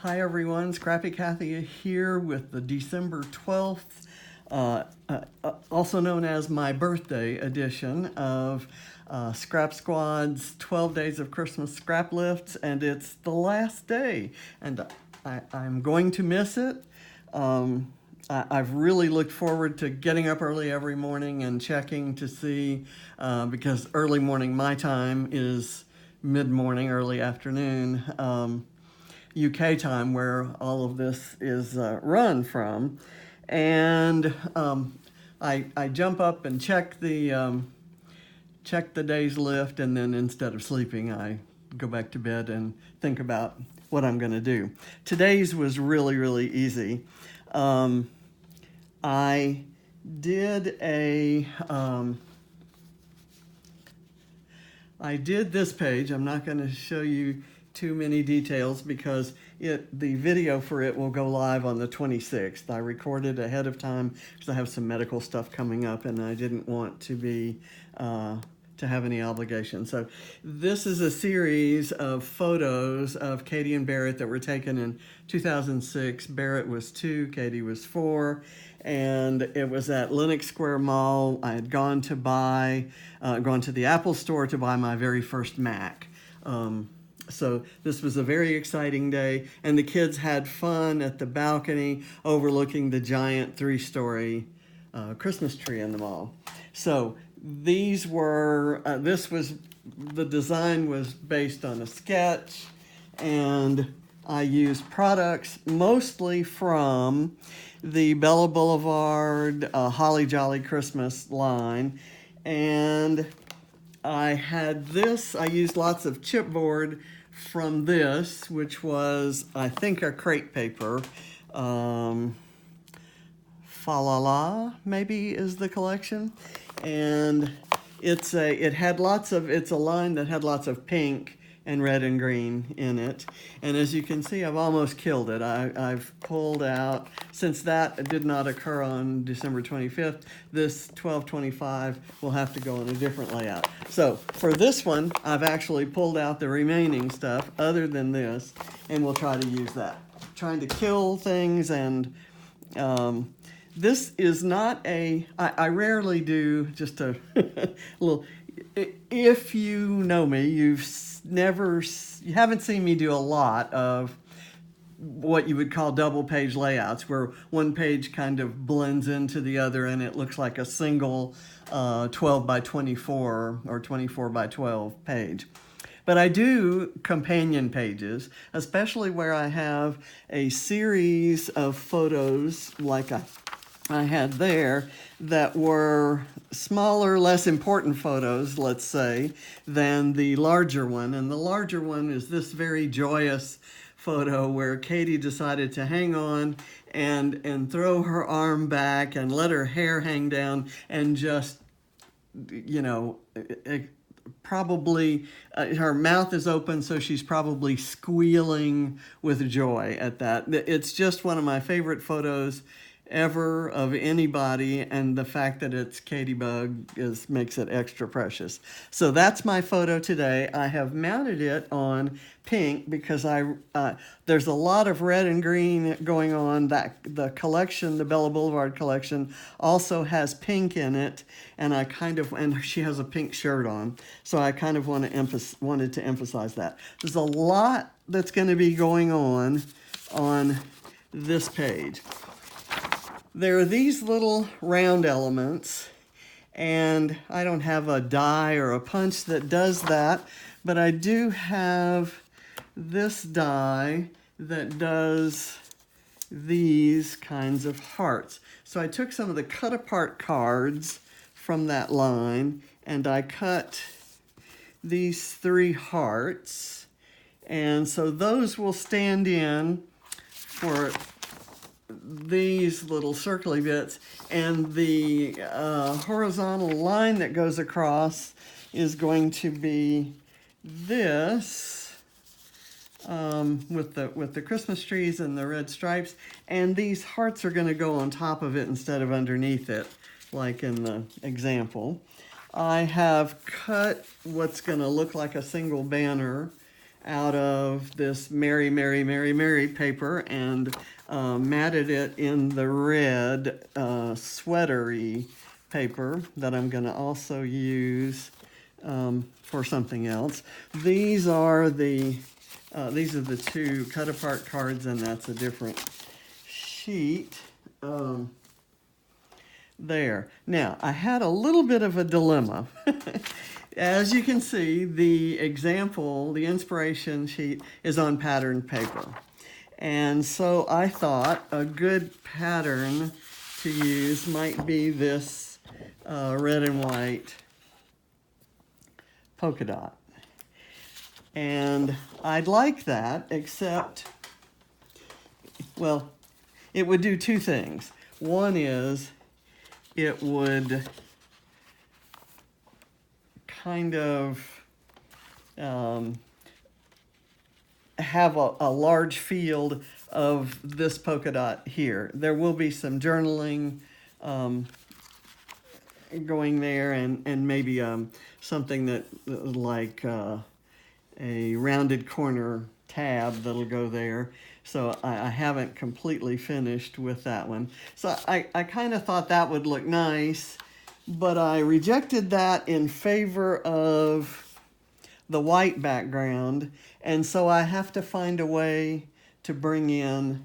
Hi everyone, Scrappy Kathy here with the December 12th, also known as my birthday edition of Scrap Squad's 12 Days of Christmas Scraplifts, and it's the last day, and I'm going to miss it. I've really looked forward to getting up early every morning and checking to see, because early morning my time is mid-morning, early afternoon. UK time where all of this is run from, and I jump up and check the day's lift, and then instead of sleeping I go back to bed and think about what I'm going to do. Today's was really easy. I did this page. I'm not going to show you too many details because the video for it will go live on the 26th. I recorded ahead of time because I have some medical stuff coming up and I didn't want to have any obligation. So this is a series of photos of Katie and Barrett that were taken in 2006. Barrett was 2, Katie was 4, and it was at Lenox Square Mall. I had gone to the Apple store to buy my very first Mac. So this was a very exciting day, and the kids had fun at the balcony overlooking the giant 3-story Christmas tree in the mall. So these were, the design was based on a sketch, and I used products mostly from the Bella Blvd Holly Jolly Christmas line, and I used lots of chipboard from this, which was, I think, a Crate Paper Falala, maybe is the collection. And it's a line that had lots of pink and red and green in it. And as you can see, I've almost killed it. I've pulled out, since that did not occur on December 25th, this 1225 will have to go on a different layout. So for this one, I've actually pulled out the remaining stuff other than this, and we'll try to use that. Trying to kill things, and this is not I rarely do just a little, if you know me, you haven't seen me do a lot of what you would call double page layouts, where one page kind of blends into the other and it looks like a single 12 by 24 or 24 by 12 page. But I do companion pages, especially where I have a series of photos like I had there that were smaller, less important photos, let's say, than the larger one. And the larger one is this very joyous photo where Katie decided to hang on and throw her arm back and let her hair hang down and just, probably her mouth is open, so she's probably squealing with joy at that. It's just one of my favorite photos ever of anybody, and the fact that it's Katie Bug makes it extra precious. So that's my photo today. I have mounted it on pink because there's a lot of red and green going on. The collection, the Bella Blvd collection, also has pink in it, and and she has a pink shirt on, so I kind of wanted to emphasize that. There's a lot that's going to be going on this page. There are these little round elements, and I don't have a die or a punch that does that, but I do have this die that does these kinds of hearts. So I took some of the cut apart cards from that line, and I cut these 3 hearts, and so those will stand in for these little circly bits, and the horizontal line that goes across is going to be this with the Christmas trees and the red stripes, and these hearts are going to go on top of it instead of underneath it, like in the example. I have cut what's going to look like a single banner out of this Mary, Mary, Mary, Mary paper and matted it in the red sweatery paper that I'm going to also use for something else. These are the two cut apart cards, and that's a different sheet. There. Now, I had a little bit of a dilemma. As you can see, the example, the inspiration sheet is on patterned paper. And so I thought a good pattern to use might be this red and white polka dot. And I'd like that, except, well, it would do two things. One is it would kind of have a large field of this polka dot here. There will be some journaling going there, and maybe something that like a rounded corner tab that'll go there. So I haven't completely finished with that one. So I kind of thought that would look nice, but I rejected that in favor of the white background. And so I have to find a way to bring in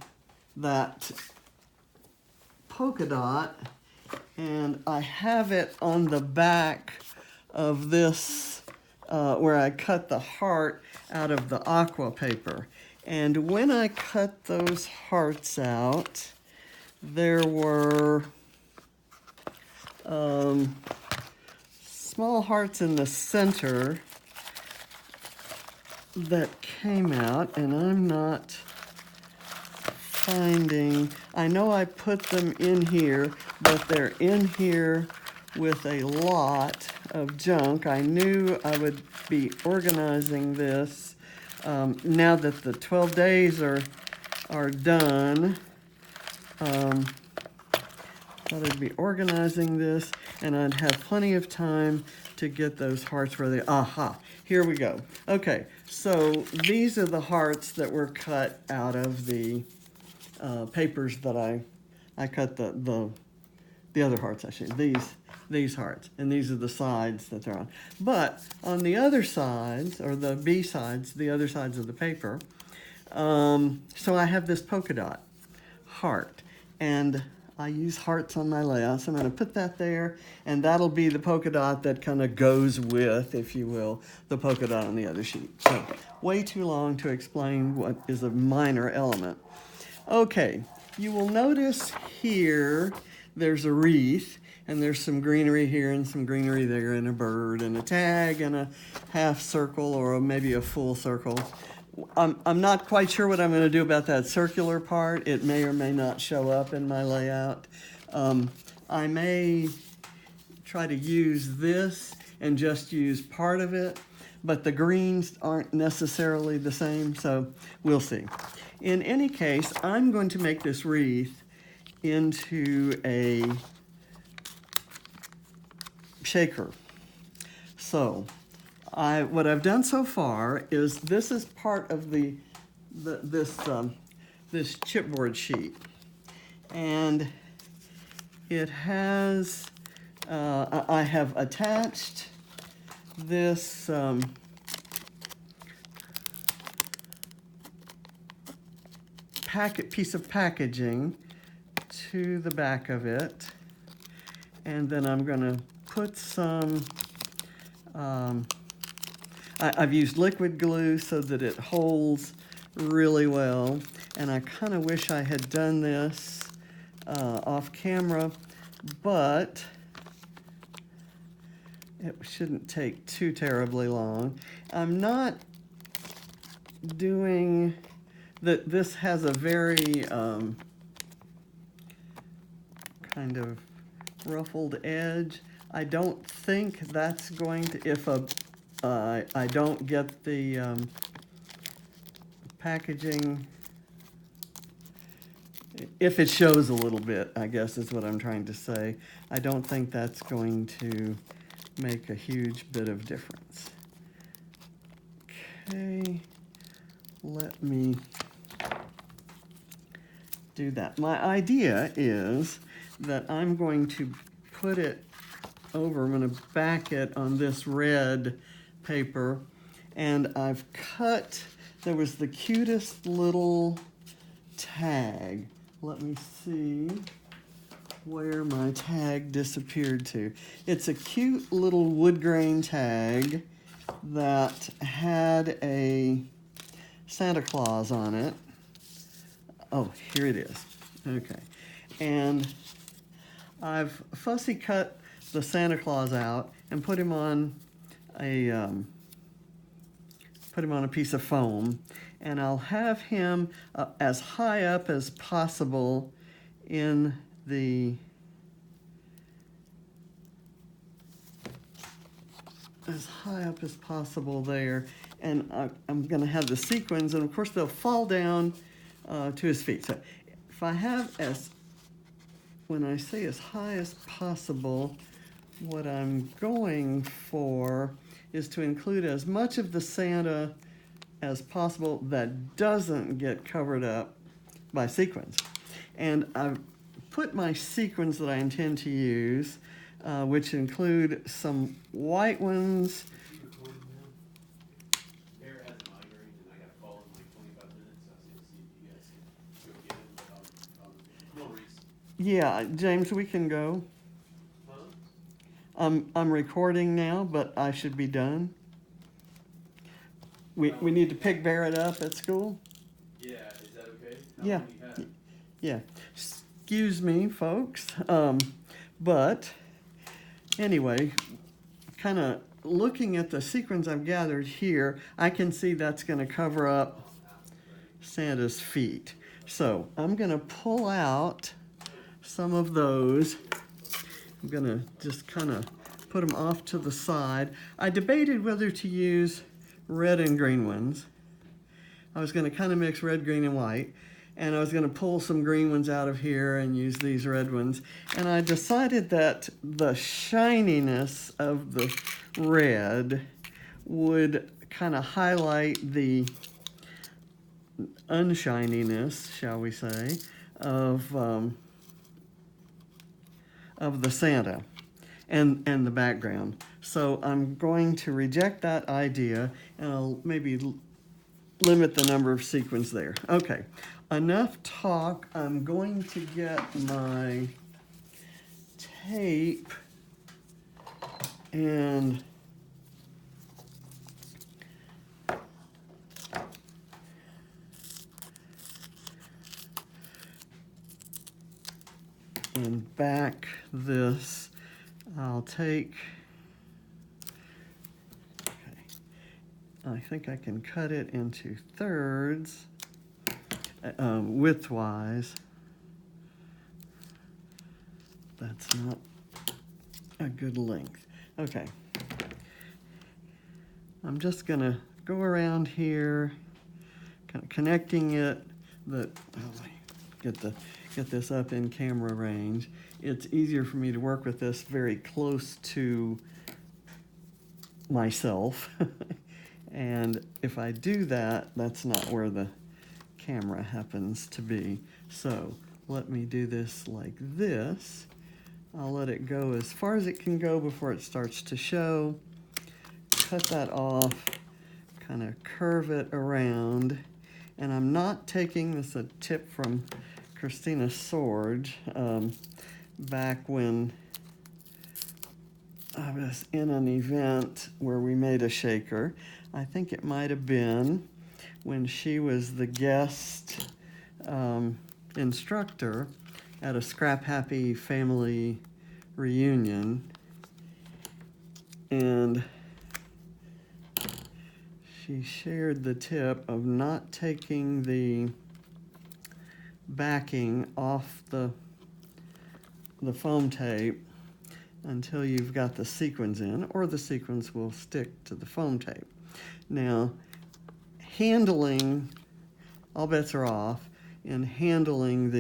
that polka dot. And I have it on the back of this where I cut the heart out of the aqua paper. And when I cut those hearts out, there were small hearts in the center that came out, and I'm not finding, I know I put them in here, but they're in here with a lot of junk. I knew I would be organizing this now that the 12 days are done. Thought I'd be organizing this, and I'd have plenty of time to get those hearts where they, aha, here we go. Okay, so these are the hearts that were cut out of the papers that I cut the other hearts, actually, these hearts, and these are the sides that they're on. But on the other sides, or the B sides, the other sides of the paper, so I have this polka dot heart, and I use hearts on my layout, so I'm going to put that there, and that'll be the polka dot that kind of goes with, if you will, the polka dot on the other sheet. So, way too long to explain what is a minor element. Okay, you will notice here there's a wreath, and there's some greenery here and some greenery there, and a bird, and a tag, and a half circle, or maybe a full circle. I'm not quite sure what I'm going to do about that circular part. It may or may not show up in my layout. I may try to use this and just use part of it, but the greens aren't necessarily the same, so we'll see. In any case, I'm going to make this wreath into a shaker. So what I've done so far is this is part of this chipboard sheet, and it has I have attached this piece of packaging to the back of it, and then I'm going to put some I've used liquid glue so that it holds really well, and I kind of wish I had done this off camera, but it shouldn't take too terribly long. I'm not doing that. This has a very kind of ruffled edge. I don't think that's going to, if I don't get the packaging, if it shows a little bit, I guess is what I'm trying to say. I don't think that's going to make a huge bit of difference. Okay, let me do that. My idea is that I'm going to put it over, I'm going to back it on this red paper, and I've cut, there was the cutest little tag. Let me see where my tag disappeared to. It's a cute little wood grain tag that had a Santa Claus on it. Oh, here it is. Okay. And I've fussy cut the Santa Claus out and put him on a piece of foam, and I'll have him as high up as possible in the there, and I'm going to have the sequins, and of course they'll fall down to his feet. So if I have when I say as high as possible, what I'm going for is to include as much of the Santa as possible that doesn't get covered up by sequins. And I've put my sequins that I intend to use, which include some white ones. Yeah, James, we can go. I'm recording now, but I should be done. We need to pick Barrett up at school? Yeah, is that okay? Yeah. Yeah. Excuse me, folks. But anyway, kind of looking at the sequins I've gathered here, I can see that's going to cover up Santa's feet. So I'm going to pull out some of those. I'm going to just kind of put them off to the side. I debated whether to use red and green ones. I was going to kind of mix red, green, and white. And I was going to pull some green ones out of here and use these red ones. And I decided that the shininess of the red would kind of highlight the unshininess, shall we say, of the Santa and the background. So I'm going to reject that idea, and I'll maybe limit the number of sequins there. Okay, enough talk. I'm going to get my tape and back this. I'll take, okay, I think I can cut it into thirds, widthwise. That's not a good length. Okay. I'm just gonna go around here, kind of connecting it, get this up in camera range. It's easier for me to work with this very close to myself. And if I do that, that's not where the camera happens to be. So let me do this like this. I'll let it go as far as it can go before it starts to show. Cut that off, kind of curve it around. And I'm not taking this, a tip from Christina Sorge, back when I was in an event where we made a shaker. I think it might have been when she was the guest instructor at a Scrap Happy family reunion. And she shared the tip of not taking the backing off the foam tape until you've got the sequins in, or the sequins will stick to the foam tape. Now, handling, all bets are off in handling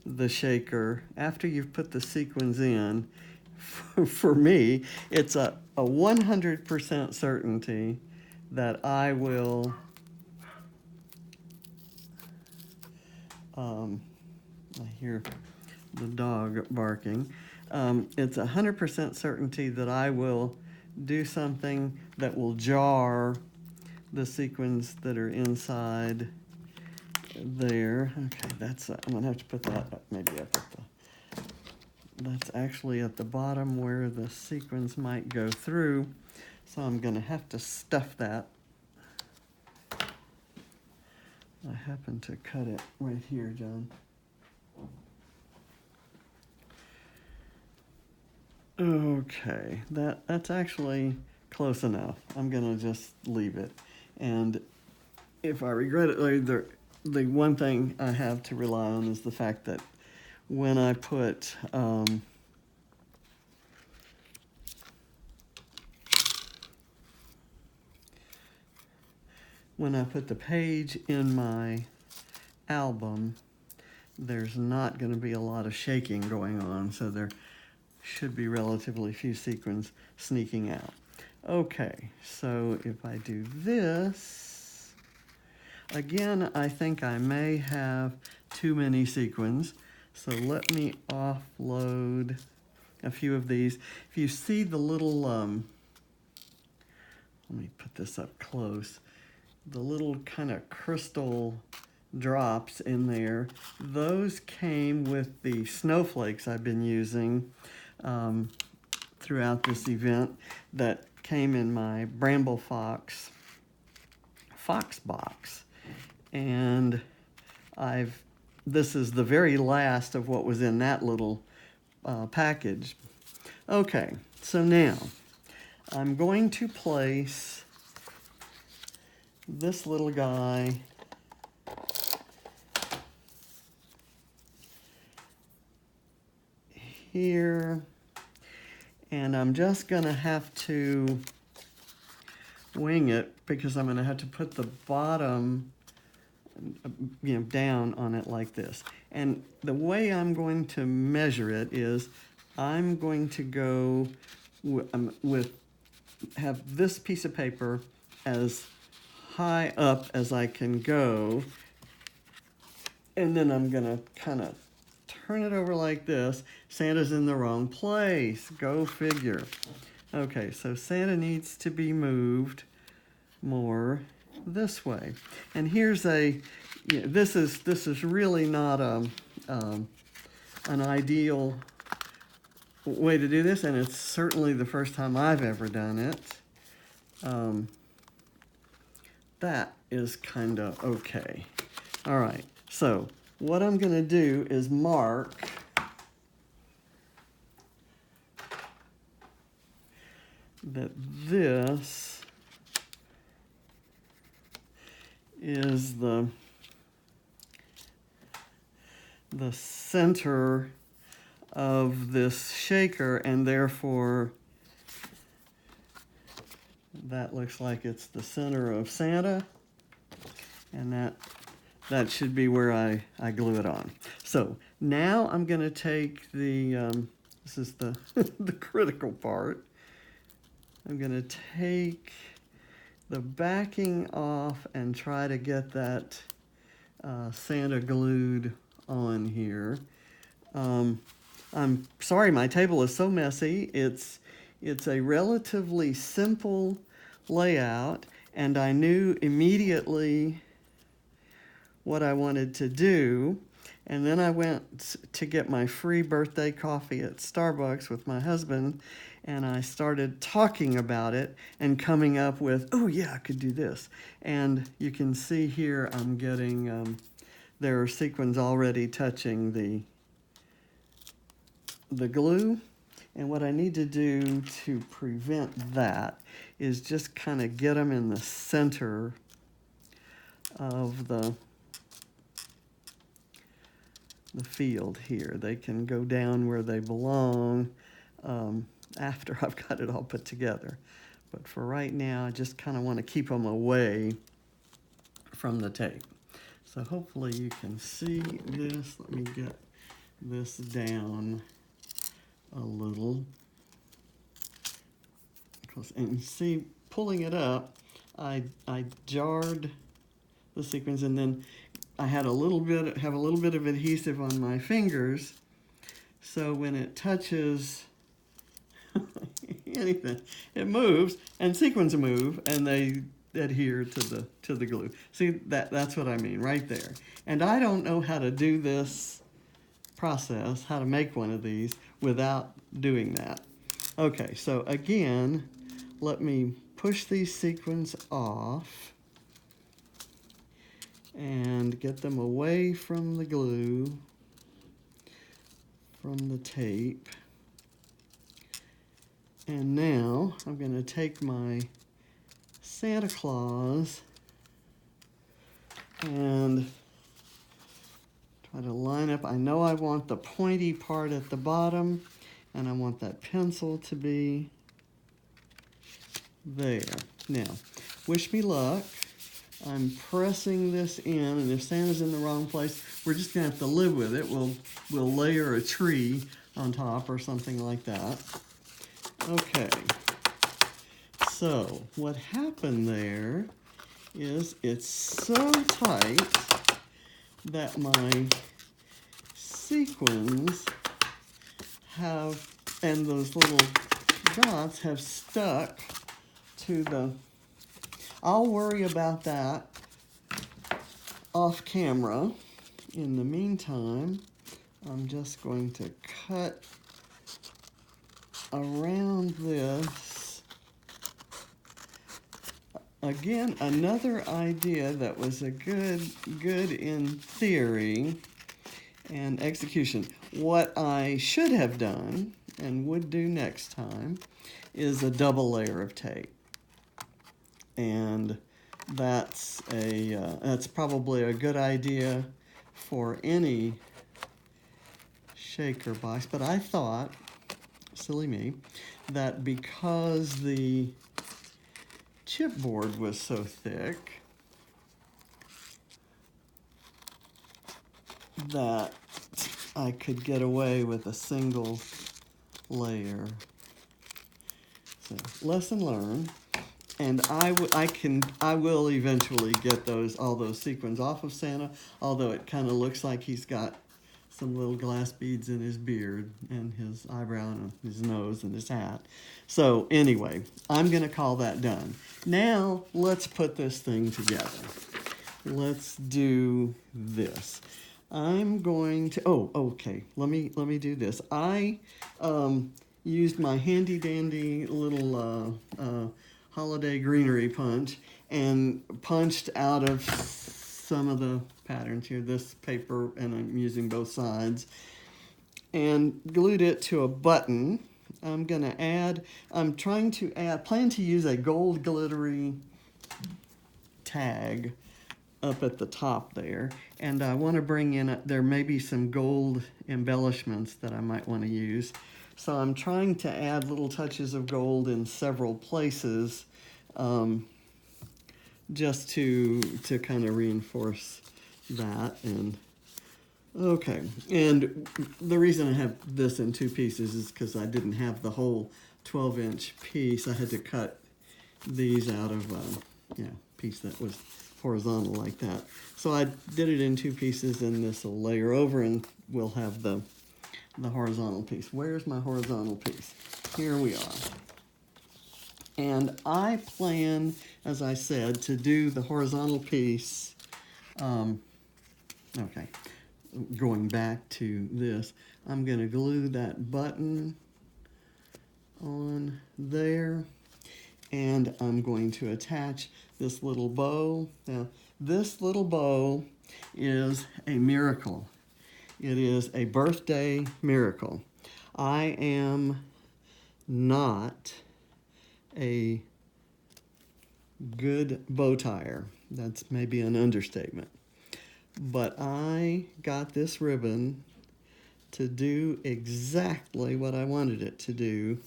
the shaker after you've put the sequins in. For me, it's a 100% certainty that I will I hear the dog barking. It's 100% certainty that I will do something that will jar the sequins that are inside there. Okay, that's, I'm gonna have to put that up, maybe up at that's actually at the bottom where the sequins might go through. So I'm gonna have to stuff that. I happen to cut it right here, John. Okay, that's actually close enough. I'm gonna just leave it. And if I regret it, the one thing I have to rely on is the fact that when I put the page in my album, there's not going to be a lot of shaking going on, so there should be relatively few sequins sneaking out. Okay, so if I do this, again, I think I may have too many sequins, so let me offload a few of these. If you see the little, let me put this up close, the little kind of crystal drops in there, those came with the snowflakes I've been using throughout this event that came in my Bramble Fox box. And this is the very last of what was in that little package. Okay, so now I'm going to place this little guy here, and I'm just gonna have to wing it because I'm gonna have to put the bottom down on it like this. And the way I'm going to measure it is I'm going to go have this piece of paper as high up as I can go, and then I'm gonna kind of turn it over like this. Santa's in the wrong place, go figure. Okay, so Santa needs to be moved more this way. And here's this is really not an ideal way to do this, and it's certainly the first time I've ever done it. That is kind of okay. All right, so what I'm gonna do is mark that this is the center of this shaker, and therefore that looks like it's the center of Santa, and that should be where I glue it on. So now I'm going to take this is the the critical part. I'm going to take the backing off and try to get that Santa glued on here. I'm sorry, my table is so messy. It's a relatively simple layout, and I knew immediately what I wanted to do. And then I went to get my free birthday coffee at Starbucks with my husband, and I started talking about it and coming up with, oh yeah, I could do this. And you can see here I'm getting, there are sequins already touching the glue. And what I need to do to prevent that is just kind of get them in the center of the field here. They can go down where they belong after I've got it all put together. But for right now, I just kind of want to keep them away from the tape. So hopefully you can see this. Let me get this down a little. And you see, pulling it up, I jarred the sequins, and then I had have a little bit of adhesive on my fingers, so when it touches anything, it moves, and sequins move, and they adhere to the glue. See, that's what I mean right there. And I don't know how to do this process, how to make one of these without doing that. Okay, so again, let me push these sequins off and get them away from the glue, from the tape. And now I'm going to take my Santa Claus and try to line up. I know I want the pointy part at the bottom, and I want that pencil to be there. Now, wish me luck. I'm pressing this in, and if Santa's in the wrong place, we're just gonna have to live with it. We'll layer a tree on top or something like that. Okay. So what happened there is it's so tight that my sequins have, and those little dots have stuck to the, I'll worry about that off camera. In the meantime, I'm just going to cut around this. Again, another idea that was a good in theory and execution. What I should have done and would do next time is a double layer of tape. And that's probably a good idea for any shaker box. But I thought, silly me, that because the chipboard was so thick that I could get away with a single layer. So, lesson learned. And I will eventually get all those sequins off of Santa, although it kind of looks like he's got some little glass beads in his beard and his eyebrow and his nose and his hat. So anyway, I'm going to call that done. Now let's put this thing together. Let's do this. I'm going to, okay, let me do this. I used my handy dandy little holiday greenery punch and punched out of some of the patterns here, this paper, and I'm using both sides, and glued it to a button. I'm plan to use a gold glittery tag up at the top there, and I want to bring in, there may be some gold embellishments that I might want to use. So I'm trying to add little touches of gold in several places, just to kind of reinforce that. And okay, and the reason I have this in two pieces is because I didn't have the whole 12-inch piece. I had to cut these out of a piece that was horizontal like that. So I did it in two pieces, and this will layer over, and we'll have the horizontal piece. Where's my horizontal piece? Here we are. And I plan, as I said, to do the horizontal piece. Okay, going back to this, I'm going to glue that button on there, and I'm going to attach this little bow. Now, this little bow is a miracle. It is a birthday miracle. I am not a good bow tire. That's maybe an understatement. But I got this ribbon to do exactly what I wanted it to do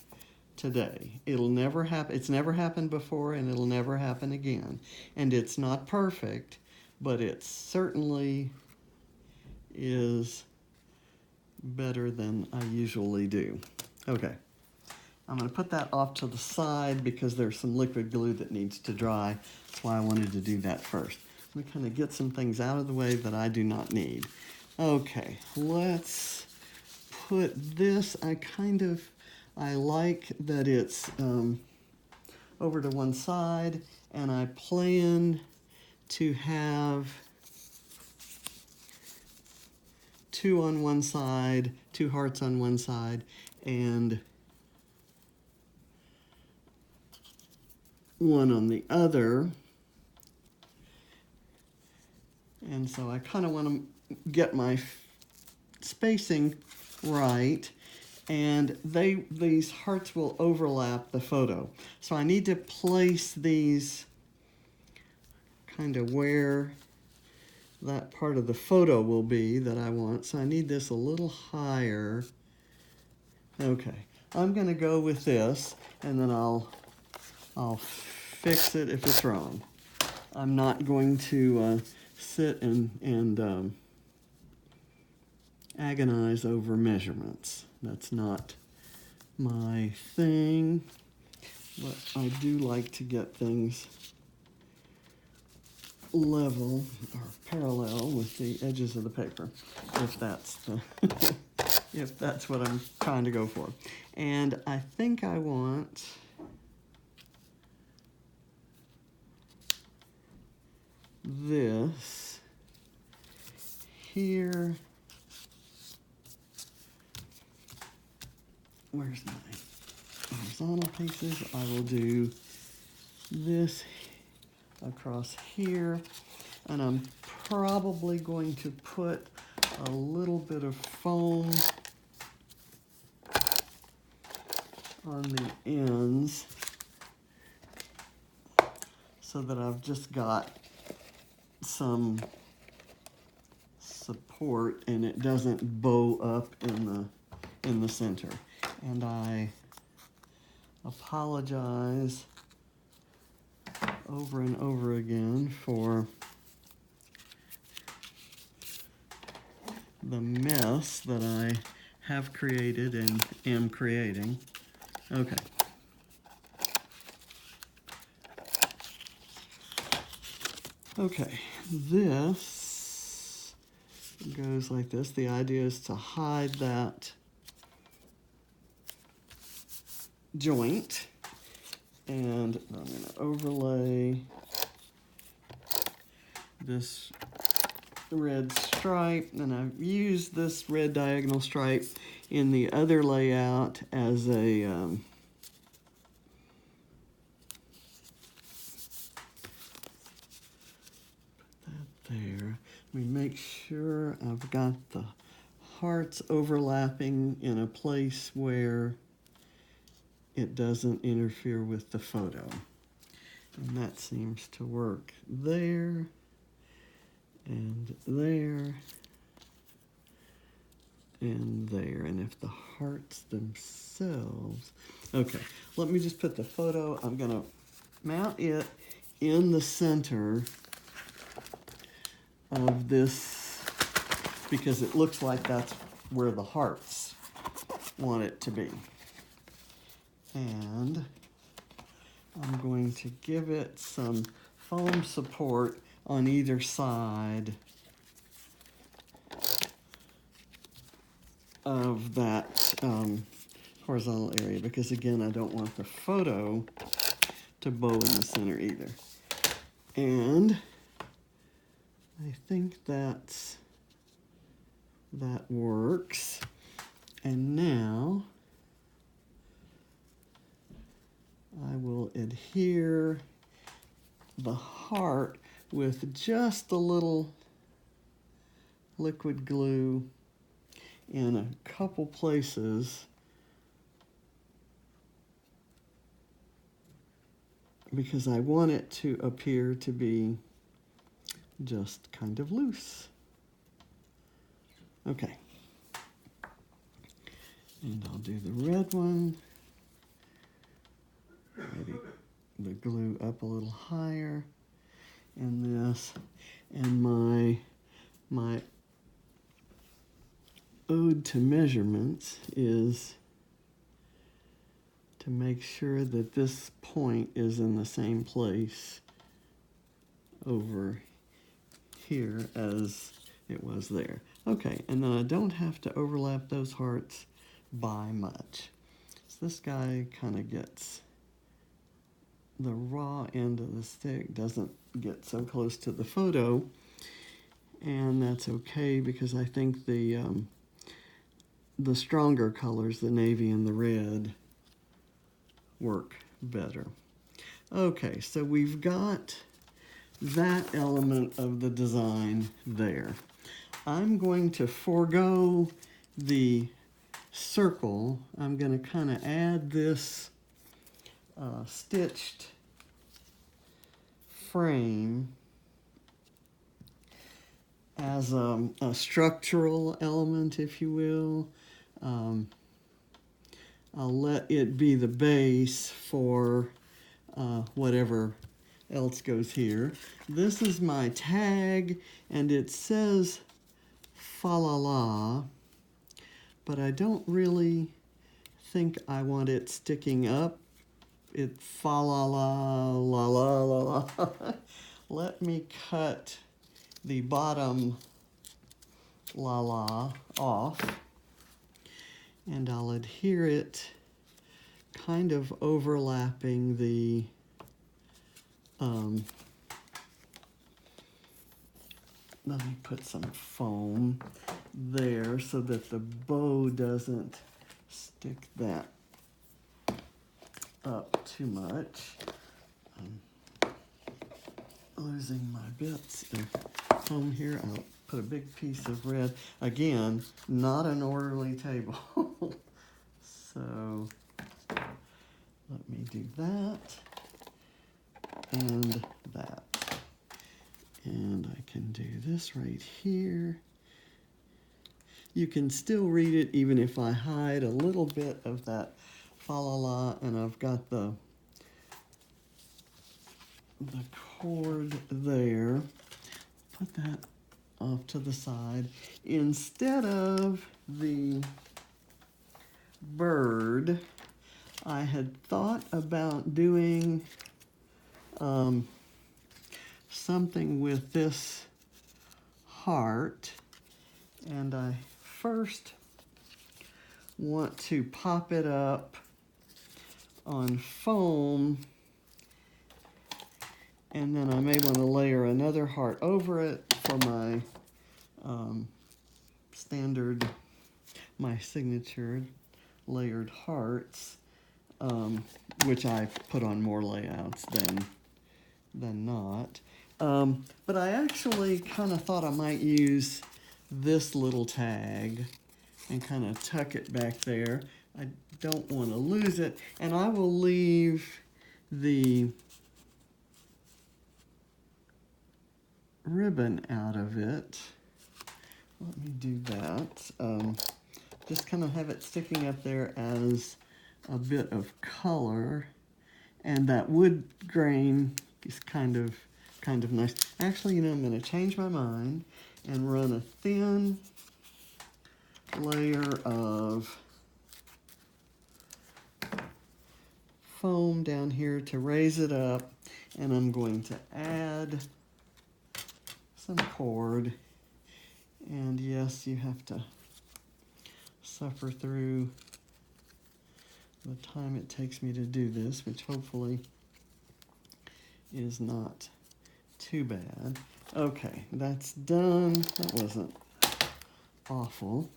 today. It'll never happen. It's never happened before, and it'll never happen again. And it's not perfect, but it certainly is better than I usually do. Okay, I'm going to put that off to the side because there's some liquid glue that needs to dry. That's why I wanted to do that first. Let me kind of get some things out of the way that I do not need. Okay, let's put this, I like that it's over to one side, and I plan to have two on one side, two hearts on one side, and one on the other. And so I kind of want to get my spacing right, and these hearts will overlap the photo. So I need to place these kind of where that part of the photo will be that I want. So I need this a little higher. Okay, I'm gonna go with this, and then I'll fix it if it's wrong. I'm not going to sit and agonize over measurements. That's not my thing, but I do like to get things level or parallel with the edges of the paper, if that's the if that's what I'm trying to go for. And I think I want this here. Where's my horizontal pieces? I will do this across here, and I'm probably going to put a little bit of foam on the ends so that I've just got some support and it doesn't bow up in the center. And I apologize over and over again for the mess that I have created and am creating. Okay. Okay, this goes like this. The idea is to hide that joint, and I'm going to overlay this red stripe, and I've used this red diagonal stripe in the other layout as a put that there. We make sure I've got the hearts overlapping in a place where it doesn't interfere with the photo. And that seems to work there, and there, and there. And if the hearts themselves... Okay, let me just put the photo, I'm gonna mount it in the center of this because it looks like that's where the hearts want it to be. And I'm going to give it some foam support on either side of that horizontal area, because again, I don't want the photo to bow in the center either. And I think that works. And now I will adhere the heart with just a little liquid glue in a couple places because I want it to appear to be just kind of loose. Okay. And I'll do the red one. Maybe the glue up a little higher. And this. And my ode to measurements is to make sure that this point is in the same place over here as it was there. Okay, and then I don't have to overlap those hearts by much. So this guy kind of gets the raw end of the stick, doesn't get so close to the photo, and that's okay because I think the stronger colors, the navy and the red, work better. Okay, so we've got that element of the design there. I'm going to forego the circle. I'm going to kind of add this stitched frame as a structural element, if you will. I'll let it be the base for whatever else goes here. This is my tag, and it says Falala, but I don't really think I want it sticking up. It's Falala, la la la la. Let me cut the bottom la la off, and I'll adhere it kind of overlapping the let me put some foam there so that the bow doesn't stick that up too much. I'm losing my bits of foam here. I'll put a big piece of red. Again, not an orderly table. So let me do that and that. And I can do this right here. You can still read it even if I hide a little bit of that falala, and I've got the cord there. Put that off to the side. Instead of the bird, I had thought about doing something with this heart, and I first want to pop it up on foam, and then I may want to layer another heart over it for my standard, my signature layered hearts, which I put on more layouts than not. But I actually kind of thought I might use this little tag and kind of tuck it back there. I don't want to lose it, and I will leave the ribbon out of it. Let me do that. Just kind of have it sticking up there as a bit of color, and that wood grain is kind of nice. Actually, you know, I'm going to change my mind and run a thin layer of foam down here to raise it up, and I'm going to add some cord. And yes, you have to suffer through the time it takes me to do this, which hopefully is not too bad. Okay, that's done. That wasn't awful.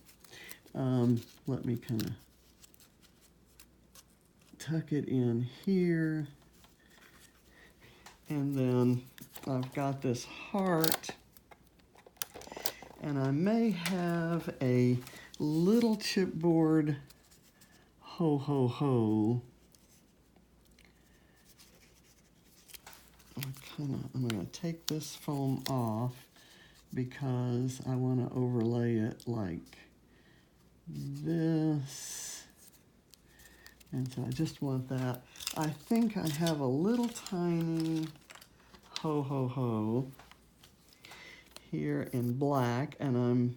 Let me kind of tuck it in here. And then I've got this heart, and I may have a little chipboard ho ho ho. I'm going to take this foam off because I want to overlay it like this. And so I just want that. I think I have a little tiny ho ho ho here in black, and I'm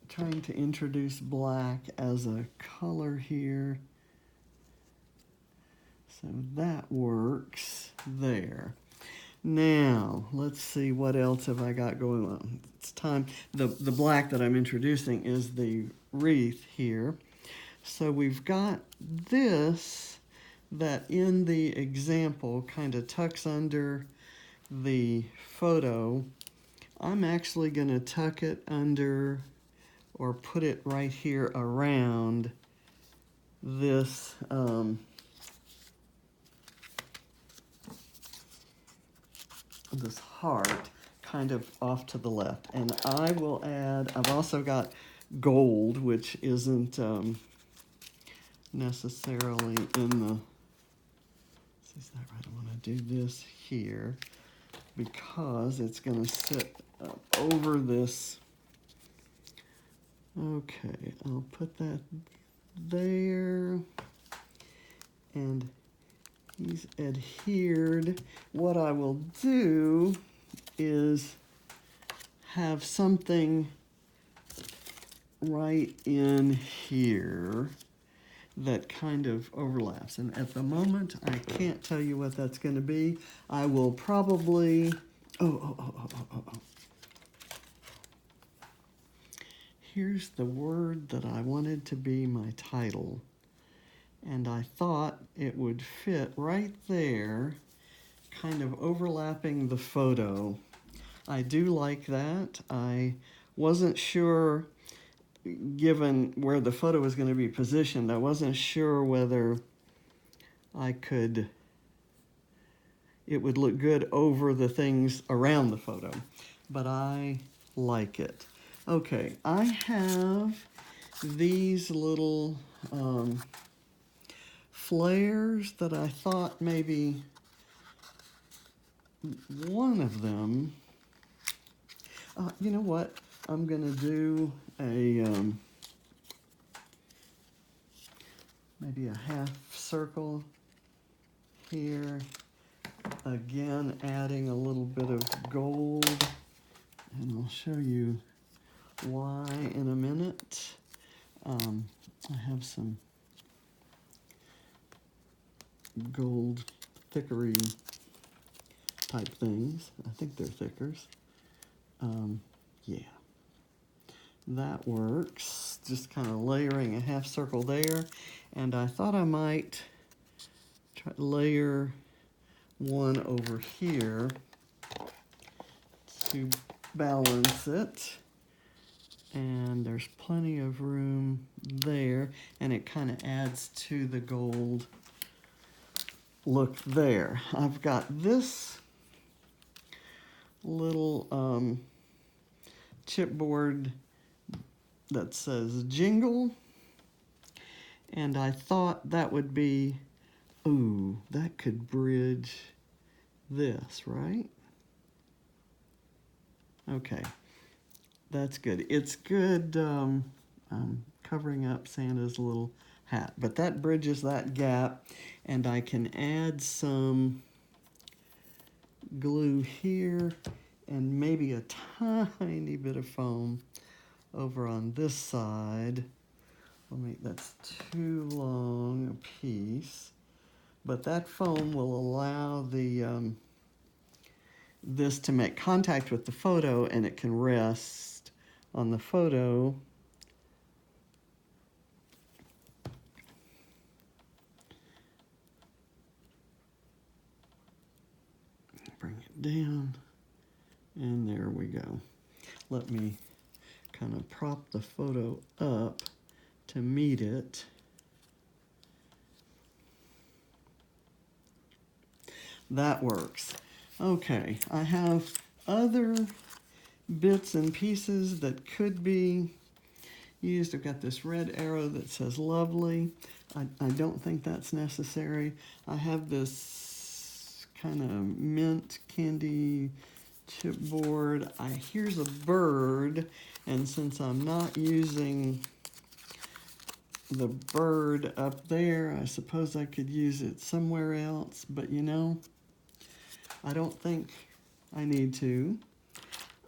trying to introduce black as a color here. So that works there. Now, let's see what else have I got going on. It's time, the black that I'm introducing is the wreath here. So we've got this that in the example kind of tucks under the photo. I'm actually going to tuck it under or put it right here around this this heart kind of off to the left. And I will add, I've also got gold, which isn't necessarily in the, is that right? I want to do this here because it's going to sit up over this. Okay, I'll put that there. And he's adhered. What I will do is have something right in here that kind of overlaps. And at the moment, I can't tell you what that's going to be. I will probably, oh. Here's the word that I wanted to be my title. And I thought it would fit right there, kind of overlapping the photo. I do like that. I wasn't sure, given where the photo was going to be positioned, I wasn't sure whether it would look good over the things around the photo, but I like it. Okay, I have these little flares that I thought maybe one of them, you know what, I'm gonna do a maybe a half circle here, again adding a little bit of gold, and I'll show you why in a minute. I have some gold thickery type things. I think they're thickers. Yeah, that works. Just kind of layering a half circle there. And I thought I might try to layer one over here to balance it. And there's plenty of room there, and it kind of adds to the gold look there. I've got this little chipboard that says jingle, and I thought that would be, ooh, that could bridge this, right? Okay. That's good. It's good covering up Santa's little hat, but that bridges that gap, and I can add some glue here and maybe a tiny bit of foam over on this side. That's too long a piece, but that foam will allow the this to make contact with the photo, and it can rest on the photo. Bring it down, and there we go. Let me kind of prop the photo up to meet it. That works. Okay, I have other bits and pieces that could be used. I've got this red arrow that says lovely. I don't think that's necessary. I have this kind of mint candy chipboard. Here's a bird, and since I'm not using the bird up there, I suppose I could use it somewhere else, but you know, I don't think I need to.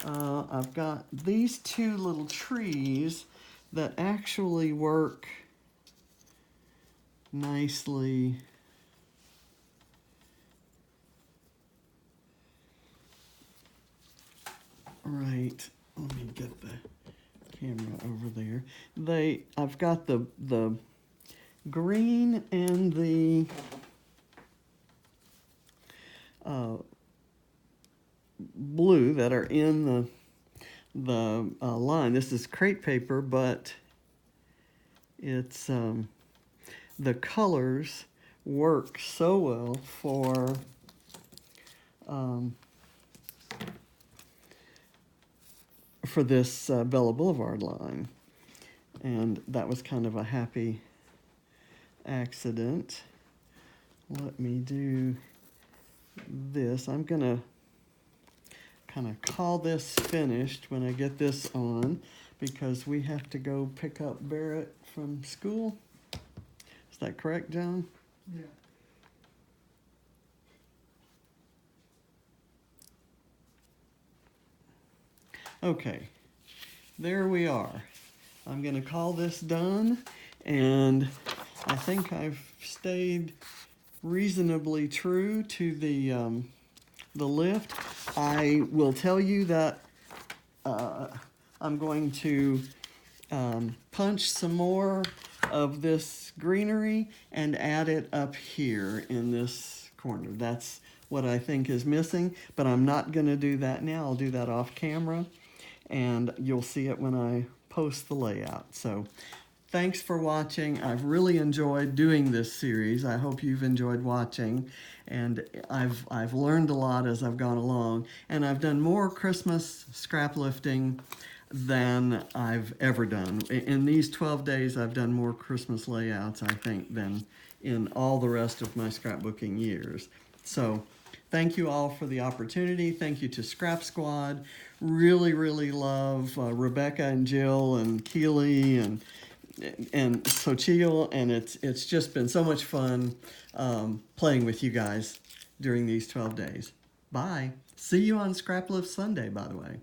I've got these two little trees that actually work nicely right. Let me get the camera over there. I've got the green and the blue that are in the line. This is crate paper, but it's the colors work so well for this Bella Boulevard line, and that was kind of a happy accident. Let me do this. I'm gonna kind of call this finished when I get this on, because we have to go pick up Barrett from school. Is that correct, John? Yeah. Okay, there we are. I'm gonna call this done, and I think I've stayed reasonably true to the lift. I will tell you that I'm going to punch some more of this greenery and add it up here in this corner. That's what I think is missing, but I'm not going to do that now. I'll do that off camera, and you'll see it when I post the layout. So thanks for watching. I've really enjoyed doing this series. I hope you've enjoyed watching, and I've learned a lot as I've gone along, and I've done more Christmas scrap lifting than I've ever done. In these 12 days, I've done more Christmas layouts, I think, than in all the rest of my scrapbooking years. So thank you all for the opportunity. Thank you to Scrap Squad. Really, really love Rebecca and Jill and Keely and Sochil, and it's just been so much fun playing with you guys during these 12 days. Bye. See you on Scraplifts Sunday, by the way.